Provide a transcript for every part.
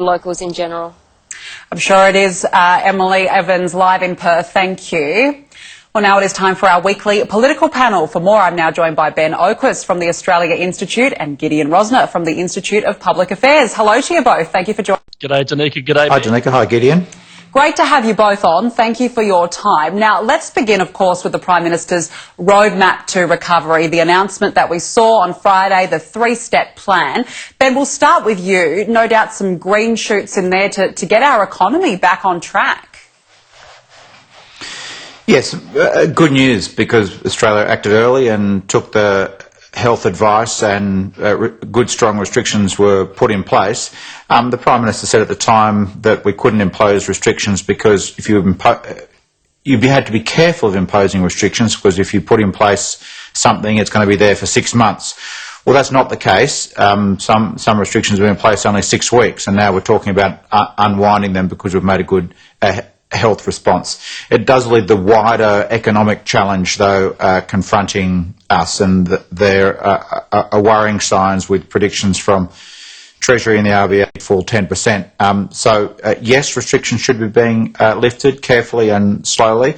locals in general. I'm sure it is. Emily Evans, live in Perth, thank you. Well, now it is time for our weekly political panel. For more, I'm now joined by Ben Oquist from the Australia Institute and Gideon Rosner from the Institute of Public Affairs. Hello to you both. Thank you for joining. G'day, Danica. G'day, Hi, Danica. Hi, Gideon. Great to have you both on. Thank you for your time. Now, let's begin, of course, with the Prime Minister's roadmap to recovery, the announcement that we saw on Friday, the three-step plan. Ben, we'll start with you. No doubt some green shoots in there to get our economy back on track. Yes, good news, because Australia acted early and took the health advice, and good strong restrictions were put in place. The Prime Minister said at the time that we couldn't impose restrictions because if you had to be careful of imposing restrictions, because if you put in place something, it's going to be there for 6 months. Well, that's not the case. Some restrictions have been in place only 6 weeks, and now we're talking about unwinding them because we've made a good health response. It does leave the wider economic challenge, though, confronting us, and there are worrying signs with predictions from Treasury and the RBA fall 10%. Yes, restrictions should be being lifted carefully and slowly.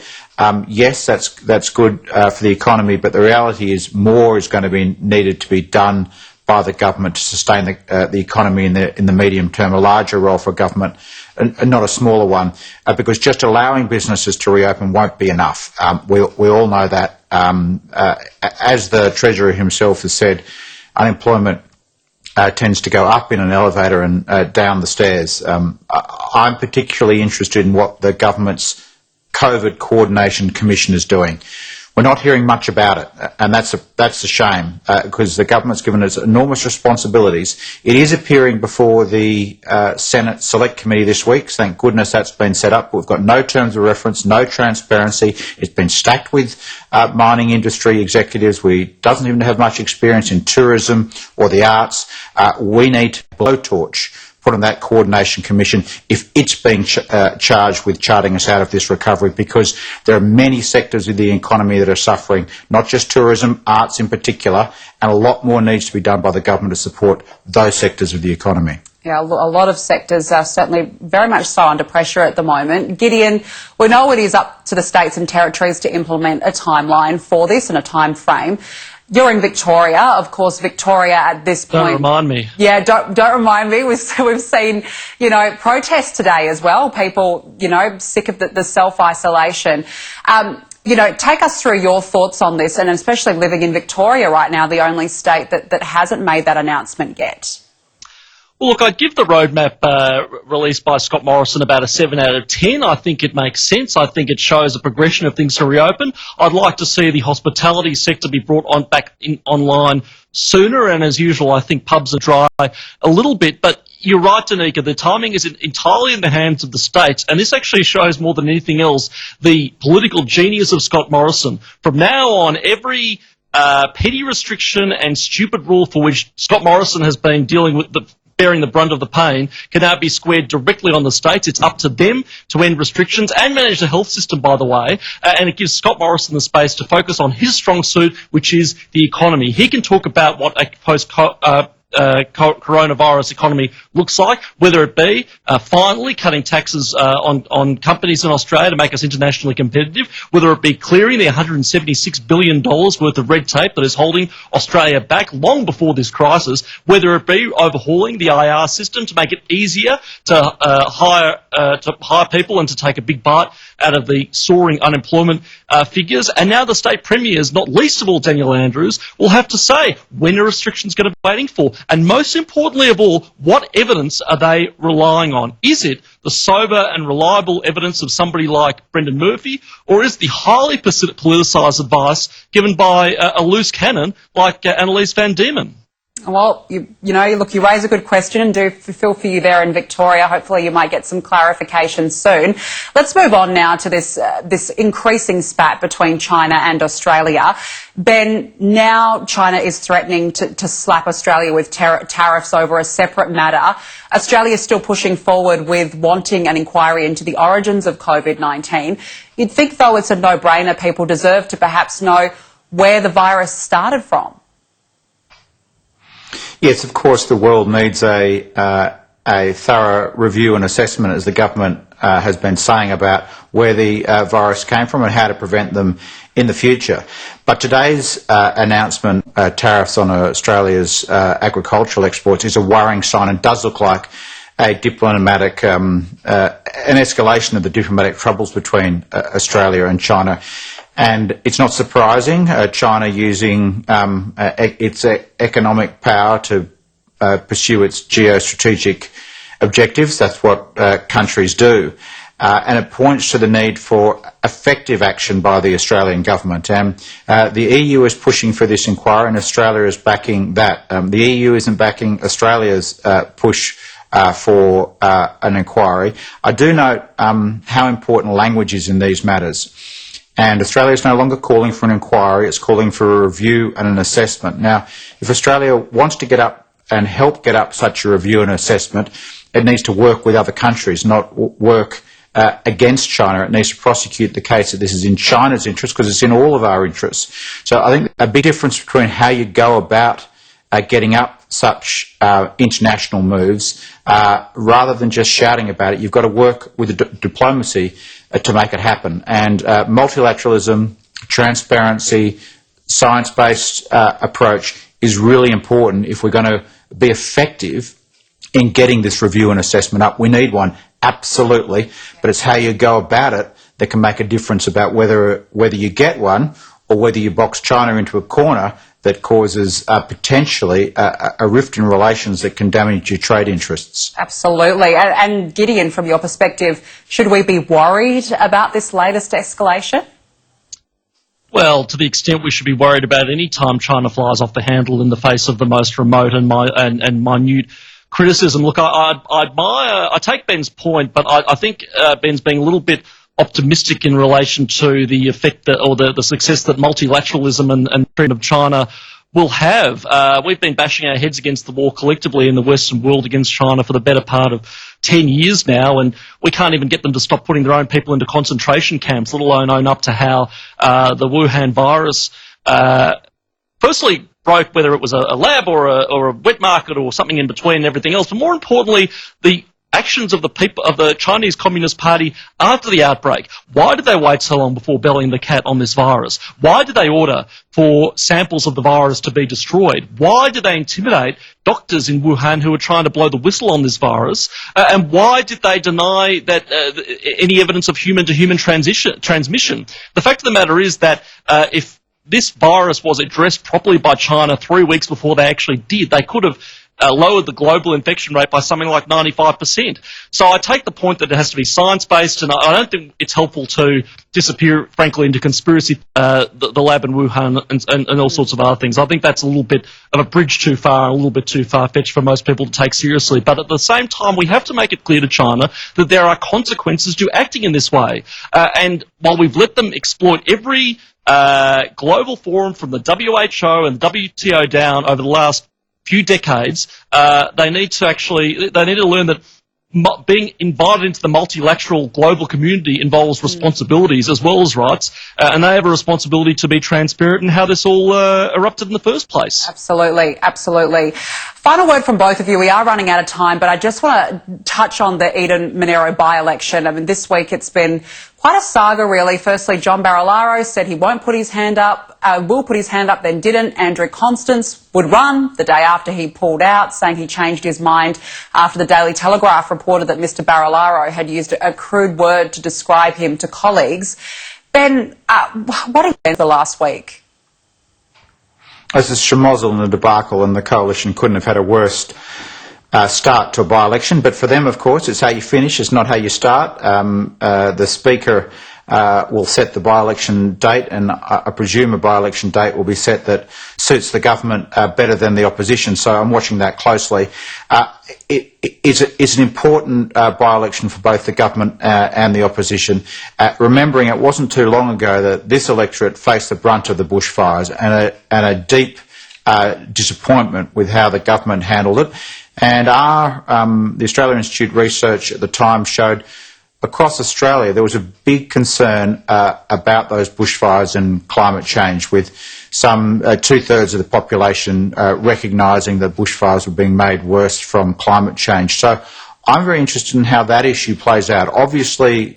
Yes, that's good for the economy, but the reality is more is going to be needed to be done by the government to sustain the economy in the medium term, a larger role for government and not a smaller one, because just allowing businesses to reopen won't be enough. We all know that. As the Treasurer himself has said, unemployment tends to go up in an elevator and down the stairs. I'm particularly interested in what the government's COVID Coordination Commission is doing. We're not hearing much about it, and that's a shame, because the government's given us enormous responsibilities. It is appearing before the Senate Select Committee this week. Thank goodness that's been set up. We've got no terms of reference, no transparency. It's been stacked with mining industry executives. We doesn't even have much experience in tourism or the arts. We need to blowtorch put on that coordination commission if it's being charged with charting us out of this recovery, because there are many sectors of the economy that are suffering, not just tourism, arts in particular, and a lot more needs to be done by the government to support those sectors of the economy. Yeah, a lot of sectors are certainly very much so under pressure at the moment. Gideon, we know it is up to the states and territories to implement a timeline for this and a time frame. You're in Victoria, of course. Victoria at this point. Don't remind me. Yeah, don't remind me. We've seen, protests today as well. People, sick of the self-isolation. Take us through your thoughts on this, and especially living in Victoria right now, the only state that hasn't made that announcement yet. Well, look, I'd give the roadmap released by Scott Morrison about a 7 out of 10. I think it makes sense. I think it shows a progression of things to reopen. I'd like to see the hospitality sector be brought online sooner, and as usual, I think pubs are dry a little bit. But you're right, Danica, the timing is entirely in the hands of the states, and this actually shows more than anything else the political genius of Scott Morrison. From now on, every petty restriction and stupid rule for which Scott Morrison has been dealing with bearing the brunt of the pain can now be squared directly on the states. It's up to them to end restrictions and manage the health system, by the way, and it gives Scott Morrison the space to focus on his strong suit, which is the economy. He can talk about what a coronavirus economy looks like, whether it be finally cutting taxes on companies in Australia to make us internationally competitive, whether it be clearing the $176 billion worth of red tape that is holding Australia back long before this crisis, whether it be overhauling the IR system to make it easier to hire people and to take a big bite out of the soaring unemployment figures. And now the state premiers, not least of all Daniel Andrews, will have to say when are restrictions going to be waiting for, and most importantly of all, what evidence are they relying on? Is it the sober and reliable evidence of somebody like Brendan Murphy, or is the highly politicised advice given by a loose cannon like Annalise Van Diemen? Well, you raise a good question, and do feel for you there in Victoria. Hopefully you might get some clarification soon. Let's move on now to this increasing spat between China and Australia. Ben, now China is threatening to slap Australia with tariffs over a separate matter. Australia is still pushing forward with wanting an inquiry into the origins of COVID-19. You'd think, though, it's a no-brainer. People deserve to perhaps know where the virus started from. Yes, of course, the world needs a a thorough review and assessment, as the government has been saying, about where the virus came from and how to prevent them in the future. But today's announcement, tariffs on Australia's agricultural exports, is a worrying sign and does look like a diplomatic, an escalation of the diplomatic troubles between Australia and China. And it's not surprising, China using its economic power to pursue its geostrategic objectives. That's what countries do. And it points to the need for effective action by the Australian government. And the EU is pushing for this inquiry, and Australia is backing that. The EU isn't backing Australia's push for an inquiry. I do note how important language is in these matters. And Australia is no longer calling for an inquiry, it's calling for a review and an assessment. Now, if Australia wants to get up and help get up such a review and assessment, it needs to work with other countries, not work against China. It needs to prosecute the case that this is in China's interest, because it's in all of our interests. So I think a big difference between how you go about getting up such international moves, rather than just shouting about it, you've got to work with diplomacy to make it happen. And multilateralism, transparency, science-based approach is really important if we're going to be effective in getting this review and assessment up. We need one, absolutely, but it's how you go about it that can make a difference about whether you get one or whether you box China into a corner that causes potentially a rift in relations that can damage your trade interests. Absolutely. And Gideon, from your perspective, should we be worried about this latest escalation? Well, to the extent we should be worried about any time China flies off the handle in the face of the most remote and minute criticism. Look, I take Ben's point, but I think Ben's being a little bit optimistic in relation to the effect that, or the success that multilateralism and freedom of China will have. We've been bashing our heads against the wall collectively in the Western world against China for the better part of 10 years now, and we can't even get them to stop putting their own people into concentration camps, let alone own up to how the Wuhan virus firstly broke, whether it was a lab or a wet market or something in between and everything else, but more importantly, the actions of the people of the Chinese Communist Party after the outbreak. Why did they wait so long before bellying the cat on this virus? Why did they order for samples of the virus to be destroyed? Why did they intimidate doctors in Wuhan who were trying to blow the whistle on this virus? And why did they deny that any evidence of human-to-human transmission? The fact of the matter is that if this virus was addressed properly by China 3 weeks before they actually did, they could have lowered the global infection rate by something like 95%. So I take the point that it has to be science-based, and I don't think it's helpful to disappear, frankly, into conspiracy, the lab in Wuhan and all sorts of other things. I think that's a little bit of a bridge too far, a little bit too far-fetched for most people to take seriously. But at the same time, we have to make it clear to China that there are consequences to acting in this way. And while we've let them exploit every global forum from the WHO and WTO down over the last few decades, they need to learn that being invited into the multilateral global community involves responsibilities as well as rights, and they have a responsibility to be transparent in how this all erupted in the first place. Absolutely, absolutely. Final word from both of you. We are running out of time, but I just want to touch on the Eden-Monaro by-election. I mean, this week it's been quite a saga, really. Firstly, John Barilaro said he won't put his hand up, will put his hand up, then didn't. Andrew Constance would run the day after he pulled out, saying he changed his mind after the Daily Telegraph reported that Mr Barilaro had used a crude word to describe him to colleagues. Ben, what happened the last week? This is schmozzle and a debacle, and the coalition couldn't have had a worse start to a by-election. But for them, of course, it's how you finish, it's not how you start. The Speaker will set the by-election date, and I presume a by-election date will be set that suits the government better than the opposition, so I'm watching that closely. It's an important by-election for both the government and the opposition, remembering it wasn't too long ago that this electorate faced the brunt of the bushfires and a deep disappointment with how the government handled it. And the Australia Institute research at the time showed across Australia, there was a big concern about those bushfires and climate change, with some 2/3 of the population recognising that bushfires were being made worse from climate change. So I'm very interested in how that issue plays out. Obviously,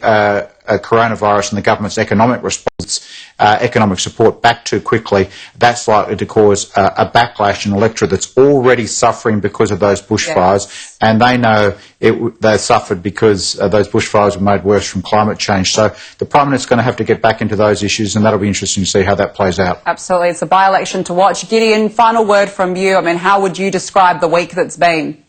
coronavirus and the government's economic response, economic support back too quickly, that's likely to cause a backlash in an electorate that's already suffering because of those bushfires, and they know they suffered because those bushfires were made worse from climate change. So the Prime Minister's going to have to get back into those issues, and that'll be interesting to see how that plays out. Absolutely. It's a by-election to watch. Gideon, final word from you. I mean, how would you describe the week that's been?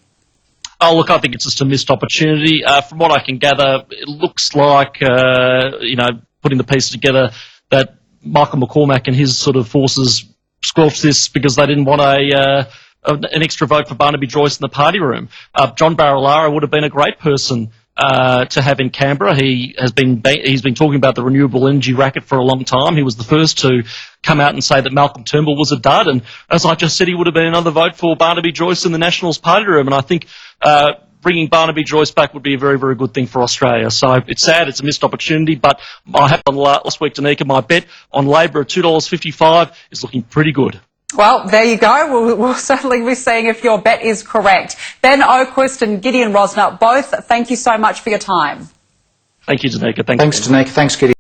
Oh, look, I think it's just a missed opportunity. From what I can gather, it looks like, putting the pieces together, that Michael McCormack and his sort of forces squelched this because they didn't want an extra vote for Barnaby Joyce in the party room. John Barilaro would have been a great person to have in Canberra. He's been talking about the renewable energy racket for a long time. He was the first to come out and say that Malcolm Turnbull was a dud, and as I just said, he would have been another vote for Barnaby Joyce in the Nationals party room, and I think bringing Barnaby Joyce back would be a very, very good thing for Australia. So it's sad, it's a missed opportunity, but I had on last week, Danica, my bet on Labor at $2.55 is looking pretty good. Well, there you go. We'll certainly be seeing if your bet is correct. Ben Oquist and Gideon Rosner, both, thank you so much for your time. Thank you, Danica. Thanks, Danica. Thanks, Gideon.